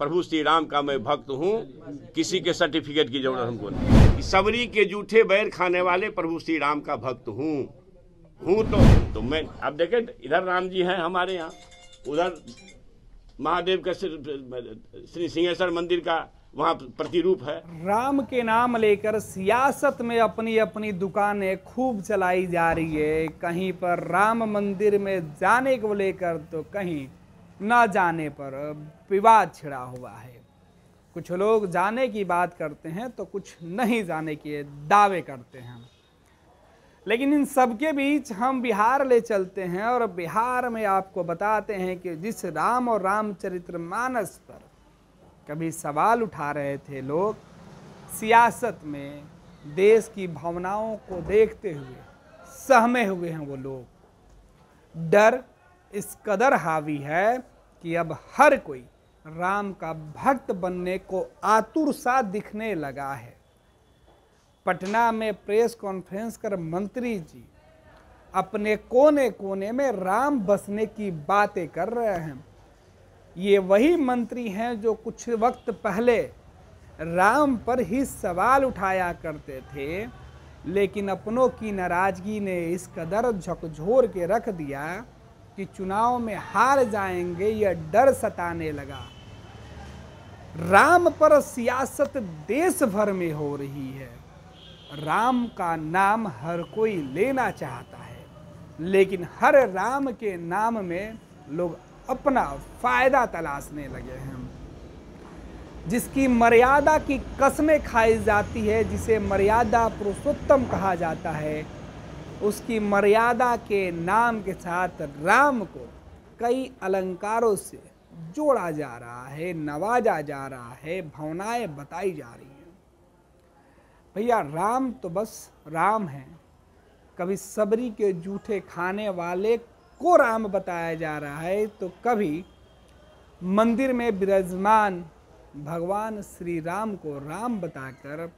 प्रभु श्री राम का मैं भक्त हूँ, किसी के सर्टिफिकेट की जरूरत हमको नहीं। सबरी के जूठे बैर खाने वाले प्रभु श्री राम का भक्त हूँ तो मैं अब देखे इधर राम जी हैं हमारे यहाँ, उधर महादेव का श्री सिंहेश्वर मंदिर का वहाँ प्रतिरूप है। राम के नाम लेकर सियासत में अपनी अपनी दुकानें खूब चलाई जा रही है। कहीं पर राम मंदिर में जाने को लेकर तो कहीं न जाने पर विवाद छिड़ा हुआ है। कुछ लोग जाने की बात करते हैं तो कुछ नहीं जाने के दावे करते हैं। लेकिन इन सबके बीच हम बिहार ले चलते हैं और बिहार में आपको बताते हैं कि जिस राम और रामचरितमानस पर कभी सवाल उठा रहे थे लोग, सियासत में देश की भावनाओं को देखते हुए सहमे हुए हैं वो लोग। डर इस कदर हावी है कि अब हर कोई राम का भक्त बनने को आतुर सा दिखने लगा है। पटना में प्रेस कॉन्फ्रेंस कर मंत्री जी अपने कोने कोने में राम बसने की बातें कर रहे हैं। ये वही मंत्री हैं जो कुछ वक्त पहले राम पर ही सवाल उठाया करते थे, लेकिन अपनों की नाराजगी ने इस कदर झकझोर के रख दिया कि चुनाव में हार जाएंगे यह डर सताने लगा। राम पर सियासत देश भर में हो रही है। राम का नाम हर कोई लेना चाहता है, लेकिन हर राम के नाम में लोग अपना फायदा तलाशने लगे हैं। जिसकी मर्यादा की कसमें खाई जाती है, जिसे मर्यादा पुरुषोत्तम कहा जाता है, उसकी मर्यादा के नाम के साथ राम को कई अलंकारों से जोड़ा जा रहा है, नवाजा जा रहा है, भावनाएं बताई जा रही हैं। भैया राम तो बस राम है। कभी सबरी के जूठे खाने वाले को राम बताया जा रहा है तो कभी मंदिर में विराजमान भगवान श्री राम को राम बताकर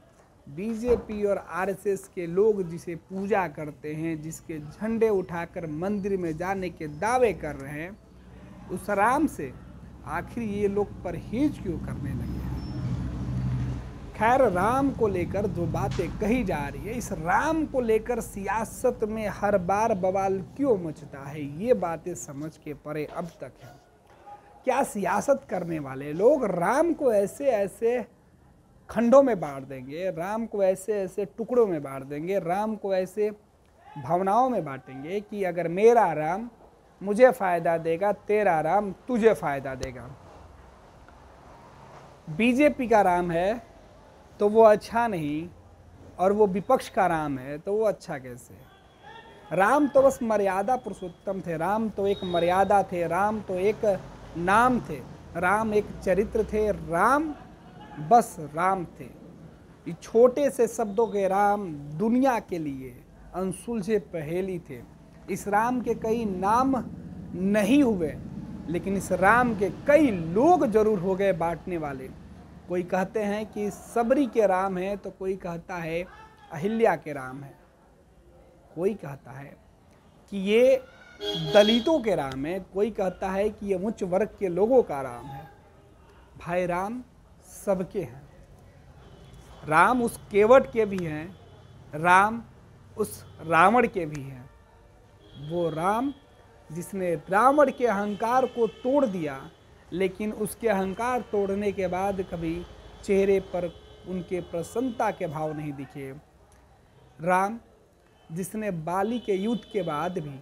बीजेपी और आरएसएस के लोग जिसे पूजा करते हैं, जिसके झंडे उठाकर मंदिर में जाने के दावे कर रहे हैं, उस राम से आखिर ये लोग परहेज क्यों करने लगे हैं। खैर, राम को लेकर जो बातें कही जा रही है, इस राम को लेकर सियासत में हर बार बवाल क्यों मचता है, ये बातें समझ के परे अब तक है। क्या सियासत करने वाले लोग राम को ऐसे ऐसे खंडों में बांट देंगे, राम को ऐसे ऐसे टुकड़ों में बांट देंगे, राम को ऐसे भावनाओं में बांटेंगे कि अगर मेरा राम मुझे फ़ायदा देगा, तेरा राम तुझे फ़ायदा देगा। बीजेपी का राम है तो वो अच्छा नहीं, और वो विपक्ष का राम है तो वो अच्छा कैसे। राम तो बस मर्यादा पुरुषोत्तम थे, राम तो एक मर्यादा थे, राम तो एक नाम थे, राम एक चरित्र थे, राम बस राम थे। ये छोटे से शब्दों के राम दुनिया के लिए अनसुलझे पहेली थे। इस राम के कई नाम नहीं हुए, लेकिन इस राम के कई लोग जरूर हो गए बांटने वाले। कोई कहते हैं कि सबरी के राम है तो कोई कहता है अहिल्या के राम है, कोई कहता है कि ये दलितों के राम है, कोई कहता है कि ये उच्च वर्ग के लोगों का राम है। भाई राम सबके हैं। राम उस केवट के भी हैं, राम उस रावण के भी हैं। वो राम जिसने रावण के अहंकार को तोड़ दिया, लेकिन उसके अहंकार तोड़ने के बाद कभी चेहरे पर उनके प्रसन्नता के भाव नहीं दिखे। राम जिसने बाली के युद्ध के बाद भी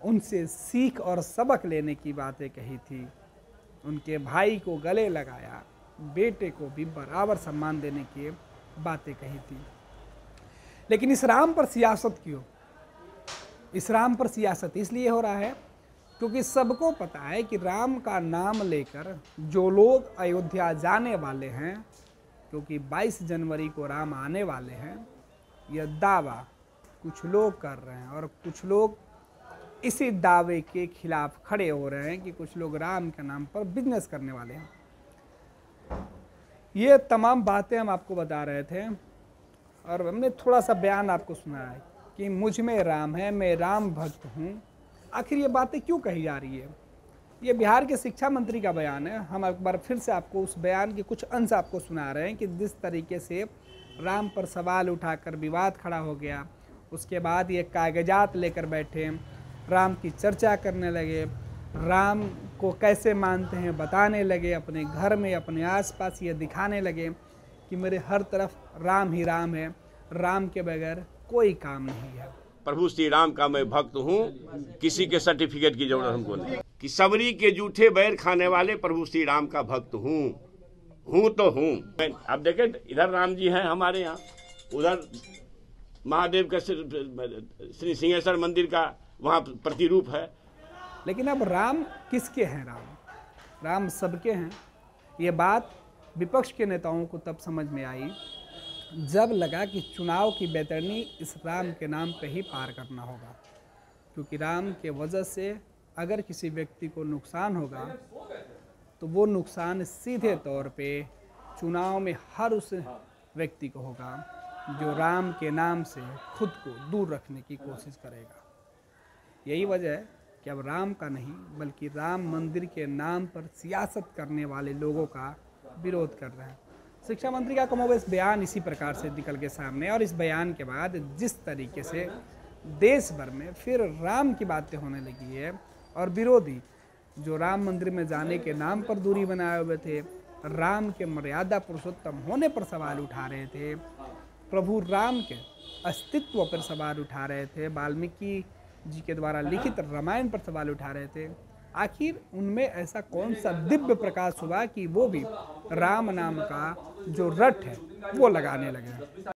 उनसे सीख और सबक लेने की बातें कही थी, उनके भाई को गले लगाया, बेटे को भी बराबर सम्मान देने की बातें कही थी। लेकिन इस राम पर सियासत क्यों? इस राम पर सियासत इसलिए हो रहा है क्योंकि सबको पता है कि राम का नाम लेकर जो लोग अयोध्या जाने वाले हैं, क्योंकि 22 जनवरी को राम आने वाले हैं, यह दावा कुछ लोग कर रहे हैं और कुछ लोग इसी दावे के खिलाफ खड़े हो रहे हैं कि कुछ लोग राम के नाम पर बिजनेस करने वाले हैं। ये तमाम बातें हम आपको बता रहे थे और हमने थोड़ा सा बयान आपको सुनाया कि मुझ में राम है, मैं राम भक्त हूँ। आखिर ये बातें क्यों कही जा रही है? ये बिहार के शिक्षा मंत्री का बयान है। हम एक बार फिर से आपको उस बयान के कुछ अंश आपको सुना रहे हैं कि जिस तरीके से राम पर सवाल उठाकर विवाद खड़ा हो गया, उसके बाद ये कागजात लेकर बैठे, राम की चर्चा करने लगे, राम को कैसे मानते हैं बताने लगे, अपने घर में अपने आसपास ये दिखाने लगे कि मेरे हर तरफ राम ही राम है, राम के बगैर कोई काम नहीं है। प्रभु श्री राम का मैं भक्त हूँ, किसी के सर्टिफिकेट की जरूरत हमको नहीं। कि सबरी के जूठे बैर खाने वाले प्रभु श्री राम का भक्त हूँ तो हूँ। अब देखें, इधर राम जी हैं हमारे यहाँ, उधर महादेव का श्री सिंहेश्वर मंदिर का वहाँ प्रतिरूप है। लेकिन अब राम किसके हैं? राम सबके हैं। ये बात विपक्ष के नेताओं को तब समझ में आई जब लगा कि चुनाव की बैतरनी इस राम के नाम पे ही पार करना होगा, क्योंकि राम के वजह से अगर किसी व्यक्ति को नुकसान होगा तो वो नुकसान सीधे तौर पे चुनाव में हर उस व्यक्ति को होगा जो राम के नाम से खुद को दूर रखने की कोशिश करेगा। यही वजह है कि अब राम का नहीं बल्कि राम मंदिर के नाम पर सियासत करने वाले लोगों का विरोध कर रहे हैं। शिक्षा मंत्री का कमोबेश बयान इसी प्रकार से निकल के सामने, और इस बयान के बाद जिस तरीके से देश भर में फिर राम की बातें होने लगी है और विरोधी जो राम मंदिर में जाने के नाम पर दूरी बनाए हुए थे, राम के मर्यादा पुरुषोत्तम होने पर सवाल उठा रहे थे, प्रभु राम के अस्तित्व पर सवाल उठा रहे थे, वाल्मीकि जी के द्वारा लिखित रामायण पर सवाल उठा रहे थे, आखिर उनमें ऐसा कौन सा दिव्य प्रकाश हुआ कि वो भी राम नाम का जो रट है वो लगाने लगे।